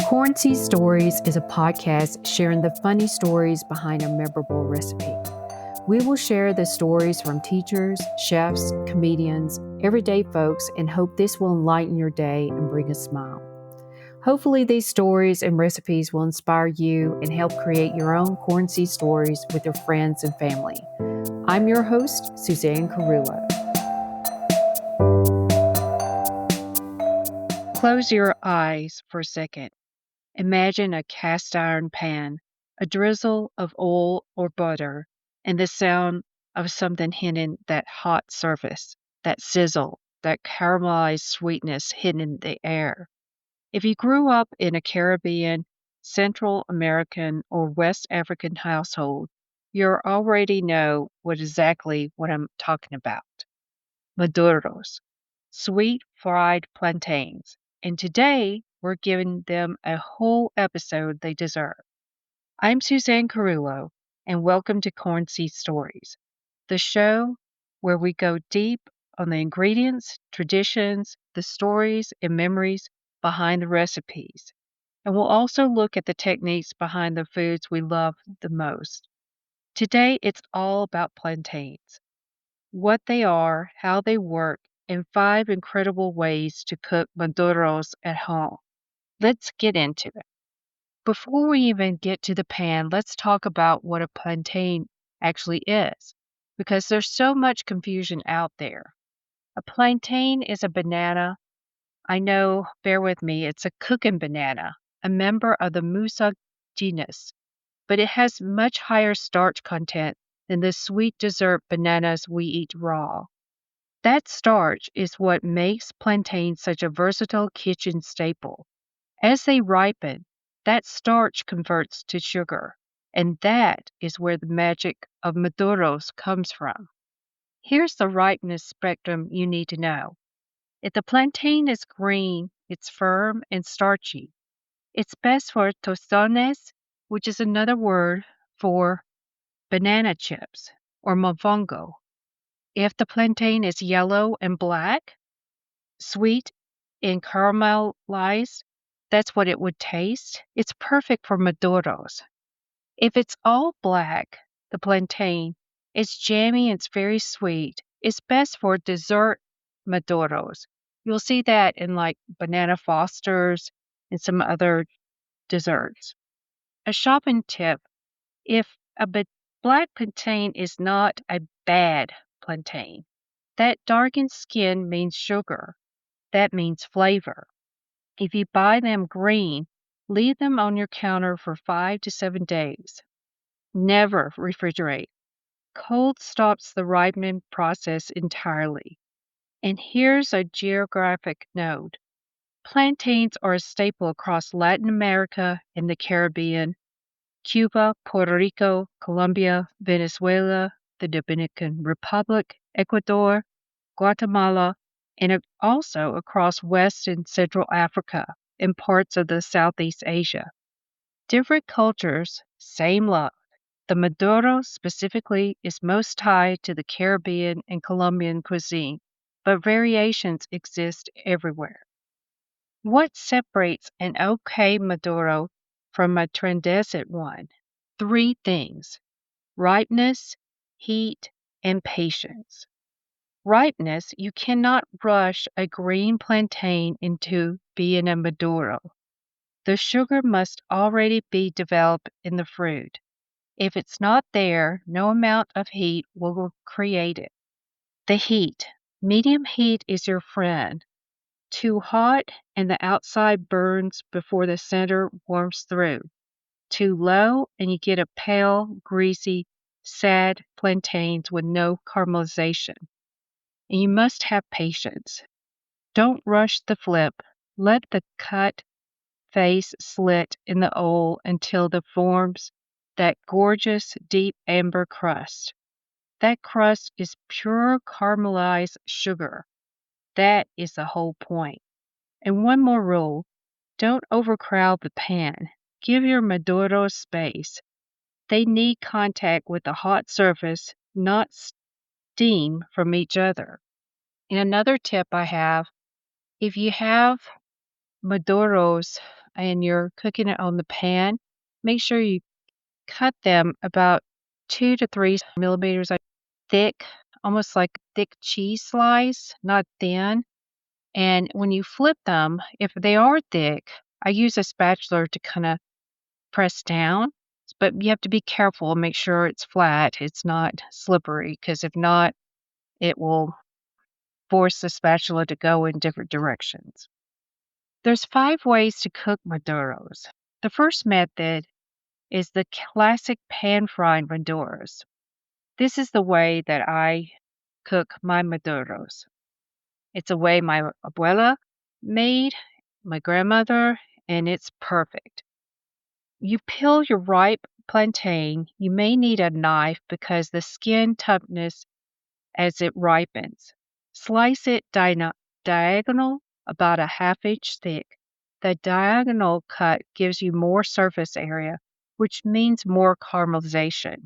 Corn Seed Stories is a podcast sharing the funny stories behind a memorable recipe. We will share the stories from teachers, chefs, comedians, everyday folks, and hope this will enlighten your day and bring a smile. Hopefully, these stories and recipes will inspire you and help create your own corn seed stories with your friends and family. I'm your host, Suzanne Carullo. Close your eyes for a second. Imagine a cast iron pan, a drizzle of oil or butter, and the sound of something hitting that hot surface, that sizzle, that caramelized sweetness hidden in the air. If you grew up in a Caribbean, Central American, or West African household, you already know exactly what I'm talking about. Maduros, sweet fried plantains. And today, we're giving them a whole episode they deserve. I'm Suzanne Carullo, and welcome to Corn Seed Stories, the show where we go deep on the ingredients, traditions, the stories, and memories behind the recipes. And we'll also look at the techniques behind the foods we love the most. Today, it's all about plantains, what they are, how they work, and 5 incredible ways to cook maduros at home. Let's get into it. Before we even get to the pan, let's talk about what a plantain actually is, because there's so much confusion out there. A plantain is a banana. I know, bear with me, it's a cooking banana, a member of the Musa genus, but it has much higher starch content than the sweet dessert bananas we eat raw. That starch is what makes plantains such a versatile kitchen staple. As they ripen, that starch converts to sugar, and that is where the magic of Maduros comes from. Here's the ripeness spectrum you need to know. If the plantain is green, it's firm and starchy. It's best for tostones, which is another word for banana chips, or mofongo. If the plantain is yellow and black, sweet and caramelized, that's what it would taste. It's perfect for maduros. If it's all black, the plantain, it's jammy and it's very sweet. It's best for dessert maduros. You'll see that in like banana fosters and some other desserts. A shopping tip, if a black plantain is not a bad plantain, that darkened skin means sugar. That means flavor. If you buy them green, leave them on your counter for 5 to 7 days. Never refrigerate. Cold stops the ripening process entirely. And here's a geographic note. Plantains are a staple across Latin America and the Caribbean, Cuba, Puerto Rico, Colombia, Venezuela, the Dominican Republic, Ecuador, Guatemala, and also across West and Central Africa and parts of the Southeast Asia. Different cultures, same love. The Maduro specifically is most tied to the Caribbean and Colombian cuisine, but variations exist everywhere. What separates an okay Maduro from a transcendent one? 3 things: ripeness, heat, and patience. Ripeness, you cannot rush a green plantain into being a Maduro. The sugar must already be developed in the fruit. If it's not there, no amount of heat will create it. The heat. Medium heat is your friend. Too hot and the outside burns before the center warms through. Too low and you get a pale, greasy, sad plantains with no caramelization. And you must have patience. Don't rush the flip. Let the cut face slit in the oil until it forms that gorgeous deep amber crust. That crust is pure caramelized sugar. That is the whole point. And one more rule, don't overcrowd the pan. Give your Maduro space. They need contact with the hot surface, not steam from each other. And another tip I have, if you have Maduros and you're cooking it on the pan, make sure you cut them about 2 to 3 millimeters thick, almost like thick cheese slice, not thin. And when you flip them, if they are thick, I use a spatula to kind of press down, but you have to be careful and make sure it's flat, it's not slippery, because if not, it will force the spatula to go in different directions. There's 5 ways to cook Maduros. The first method is the classic pan-fried Maduros. This is the way that I cook my Maduros. It's a way my abuela made, my grandmother, and it's perfect. You peel your ripe plantain. You may need a knife because the skin toughness as it ripens. Slice it diagonal, about a half inch thick. The diagonal cut gives you more surface area, which means more caramelization.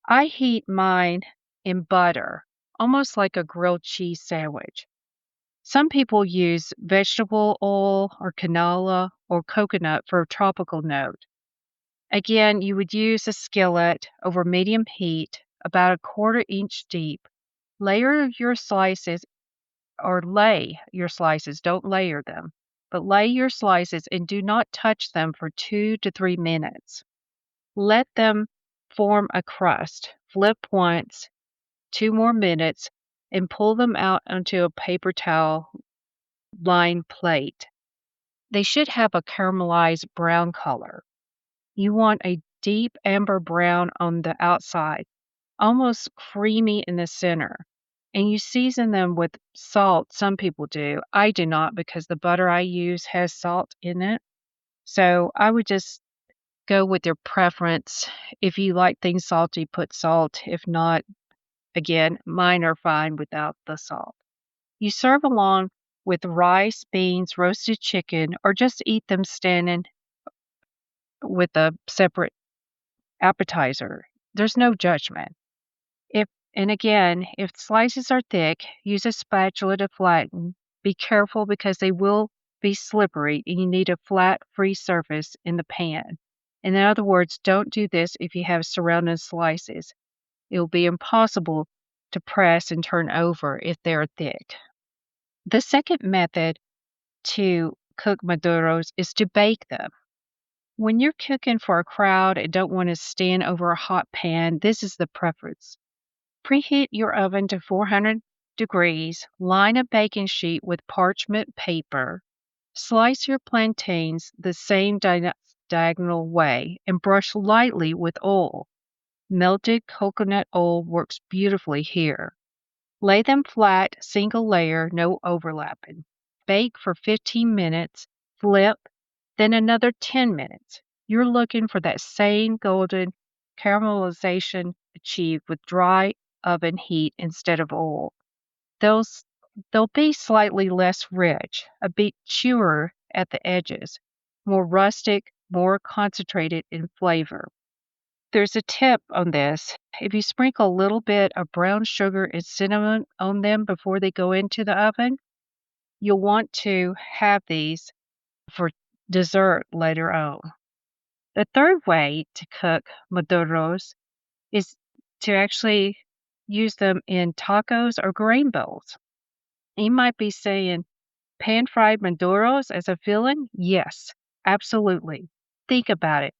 I heat mine in butter, almost like a grilled cheese sandwich. Some people use vegetable oil or canola or coconut for a tropical note. Again, you would use a skillet over medium heat, about a quarter inch deep. Layer your slices or lay your slices, don't layer them, but lay your slices and do not touch them for 2 to 3 minutes. Let them form a crust. Flip once, 2 more minutes, and pull them out onto a paper towel lined plate. They should have a caramelized brown color. You want a deep amber brown on the outside, almost creamy in the center. And you season them with salt. Some people do. I do not because the butter I use has salt in it. So I would just go with your preference. If you like things salty, put salt. If not, again, mine are fine without the salt. You serve along with rice, beans, roasted chicken, or just eat them standing with a separate appetizer. There's no judgment. If and again, if slices are thick, use a spatula to flatten. Be careful because they will be slippery and you need a flat, free surface in the pan. In other words, don't do this if you have surrounding slices. It will be impossible to press and turn over if they're thick. The second method to cook maduros is to bake them. When you're cooking for a crowd and don't want to stand over a hot pan, this is the preference. Preheat your oven to 400 degrees, line a baking sheet with parchment paper, slice your plantains the same diagonal way, and brush lightly with oil. Melted coconut oil works beautifully here. Lay them flat, single layer, no overlapping. Bake for 15 minutes, flip, then another 10 minutes. You're looking for that same golden caramelization achieved with dry oven heat instead of oil. They'll, they'll be slightly less rich, a bit chewer at the edges, more rustic, more concentrated in flavor. There's a tip on this. If you sprinkle a little bit of brown sugar and cinnamon on them before they go into the oven, you'll want to have these for dessert later on. The third way to cook maduros is to actually use them in tacos or grain bowls. You might be saying, pan-fried maduros as a filling? Yes, absolutely. Think about it.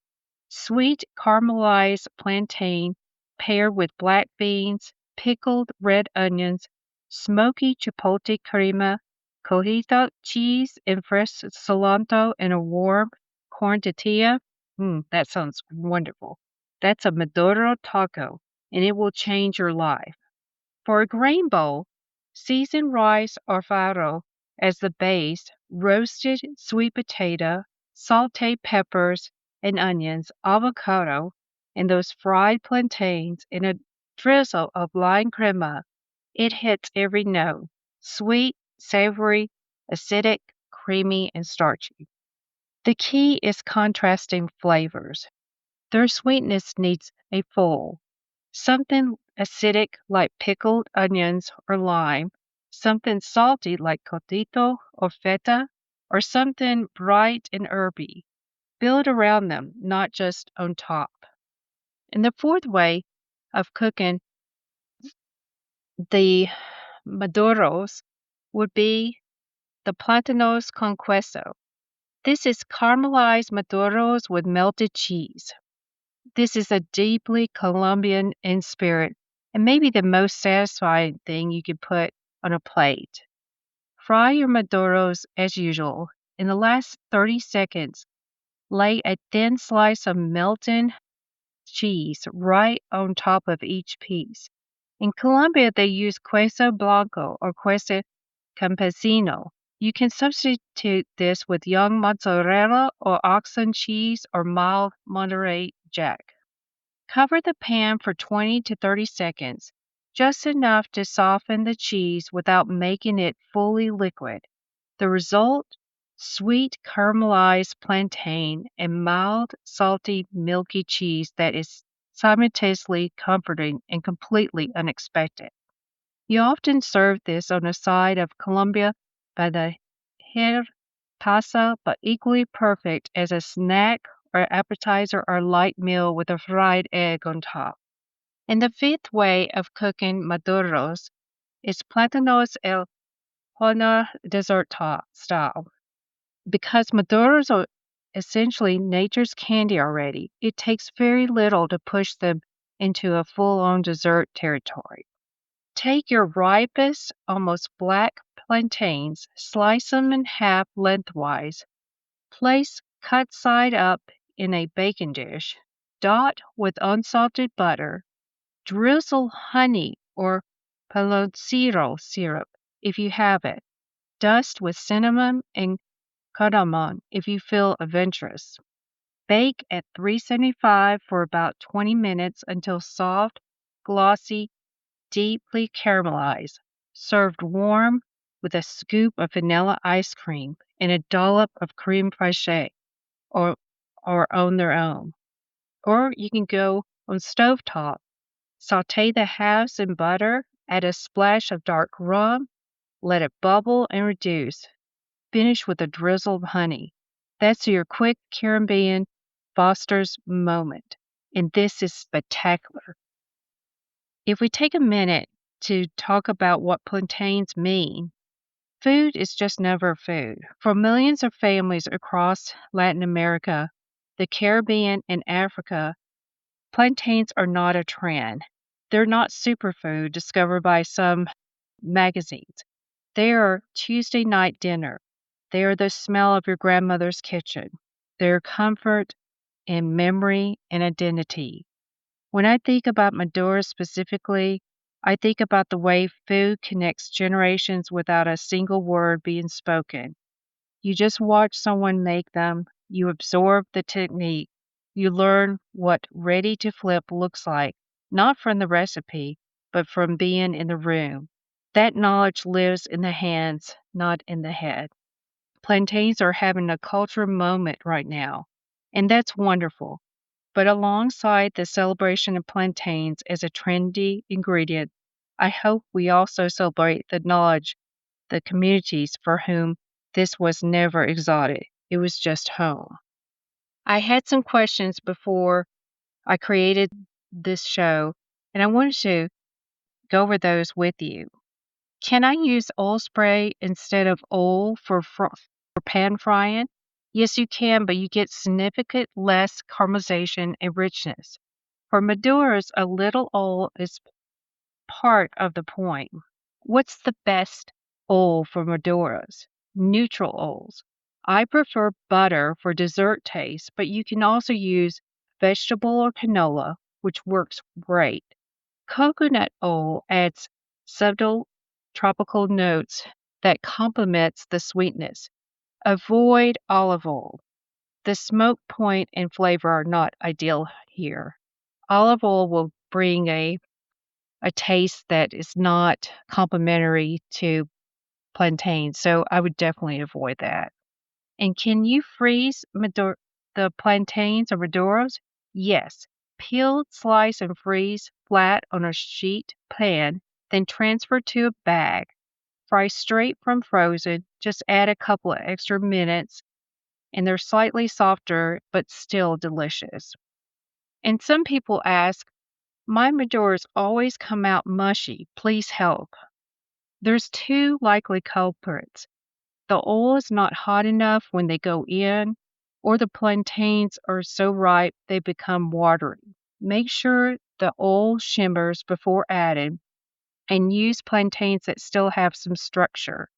Sweet caramelized plantain paired with black beans, pickled red onions, smoky chipotle crema, cojito cheese, and fresh cilantro in a warm corn tortilla. That sounds wonderful. That's a Maduro taco, and it will change your life. For a grain bowl, season rice or farro as the base, roasted sweet potato, sauteed peppers and onions, avocado, and those fried plantains, and a drizzle of lime crema. It hits every note: sweet, savory, acidic, creamy, and starchy. The key is contrasting flavors. Their sweetness needs a full. Something acidic like pickled onions or lime, something salty like cotito or feta, or something bright and herby. Build around them, not just on top. And the fourth way of cooking the Maduros would be the Plátanos con Queso. This is caramelized Maduros with melted cheese. This is a deeply Colombian in spirit and maybe the most satisfying thing you could put on a plate. Fry your Maduros as usual. In the last 30 seconds, lay a thin slice of melted cheese right on top of each piece. In Colombia, they use queso blanco or queso campesino. You can substitute this with young mozzarella or oxen cheese or mild Monterey Jack. Cover the pan for 20 to 30 seconds, just enough to soften the cheese without making it fully liquid. The result? Sweet caramelized plantain and mild, salty, milky cheese that is simultaneously comforting and completely unexpected. You often serve this on a side of Colombia by the hair pasa, but equally perfect as a snack or appetizer or light meal with a fried egg on top. And the fifth way of cooking maduros is Plátanos el Horno dessert style. Because maduros are essentially nature's candy already, it takes very little to push them into a full-on dessert territory. Take your ripest, almost black plantains, slice them in half lengthwise, place cut side up in a baking dish, dot with unsalted butter, drizzle honey or piloncillo syrup if you have it, dust with cinnamon and cardamom if you feel adventurous. Bake at 375 for about 20 minutes until soft, glossy, deeply caramelized. Served warm with a scoop of vanilla ice cream and a dollop of creme fraiche or, or on their own. Or you can go on stovetop. Saute the halves in butter, add a splash of dark rum, let it bubble and reduce. Finish with a drizzle of honey. That's your quick Caribbean Foster's moment. And this is spectacular. If we take a minute to talk about what plantains mean, food is just never food. For millions of families across Latin America, the Caribbean, and Africa, plantains are not a trend. They're not superfood discovered by some magazines. They are Tuesday night dinner. They are the smell of your grandmother's kitchen. They're comfort and memory and identity. When I think about Maduros specifically, I think about the way food connects generations without a single word being spoken. You just watch someone make them, you absorb the technique, you learn what ready to flip looks like, not from the recipe, but from being in the room. That knowledge lives in the hands, not in the head. Plantains are having a culture moment right now, and that's wonderful. But alongside the celebration of plantains as a trendy ingredient, I hope we also celebrate the knowledge, the communities for whom this was never exotic. It was just home. I had some questions before I created this show, and I wanted to go over those with you. Can I use oil spray instead of oil for pan frying? Yes, you can, but you get significant less caramelization and richness. For Maduros, a little oil is part of the point. What's the best oil for Maduros? Neutral oils. I prefer butter for dessert taste, but you can also use vegetable or canola, which works great. Coconut oil adds subtle tropical notes that complements the sweetness. Avoid olive oil. The smoke point and flavor are not ideal here. Olive oil will bring a taste that is not complementary to plantain, so I would definitely avoid that. And can you freeze the plantains or maduros? Yes. Peel, slice, and freeze flat on a sheet pan, then transfer to a bag. fry straight from frozen. Just add a couple of extra minutes, and they're slightly softer but still delicious. And some people ask, my Maduros always come out mushy. Please help. There's two likely culprits. The oil is not hot enough when they go in, or the plantains are so ripe they become watery. Make sure the oil shimmers before adding, and use plantains that still have some structure.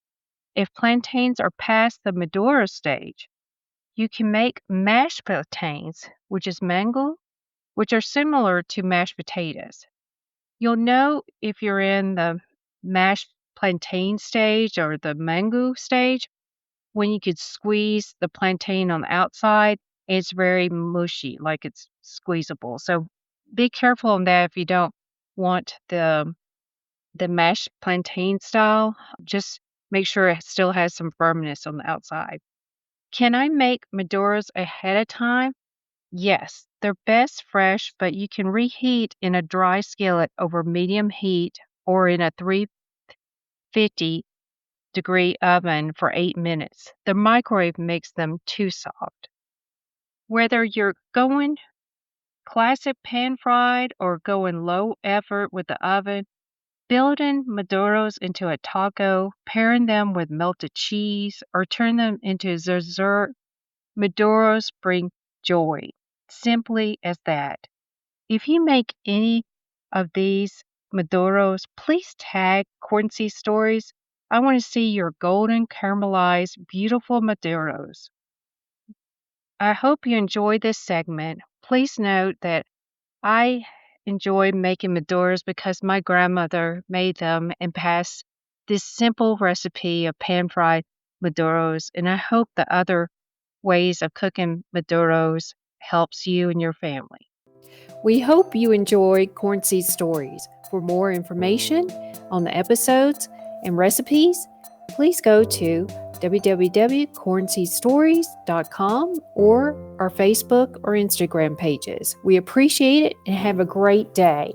If plantains are past the Maduro stage, you can make mashed plantains, which is mango, which are similar to mashed potatoes. You'll know if you're in the mashed plantain stage or the mango stage when you could squeeze the plantain on the outside. It's very mushy, like it's squeezable. So be careful on that if you don't want the mashed plantain style. Just make sure it still has some firmness on the outside. Can I make Maduros ahead of time? Yes, they're best fresh, but you can reheat in a dry skillet over medium heat or in a 350-degree oven for 8 minutes. The microwave makes them too soft. Whether you're going classic pan fried or going low effort with the oven, building Maduros into a taco, pairing them with melted cheese, or turn them into dessert, Maduros bring joy. Simply as that. If you make any of these Maduros, please tag Cornsey Stories. I want to see your golden caramelized, beautiful Maduros. I hope you enjoyed this segment. Please note that I enjoy making Maduros because my grandmother made them and passed this simple recipe of pan-fried Maduros, and I hope the other ways of cooking Maduros helps you and your family. We hope you enjoy Cornseed Stories. For more information on the episodes and recipes, please go to www.cornseedstories.com or our Facebook or Instagram pages. We appreciate it and have a great day.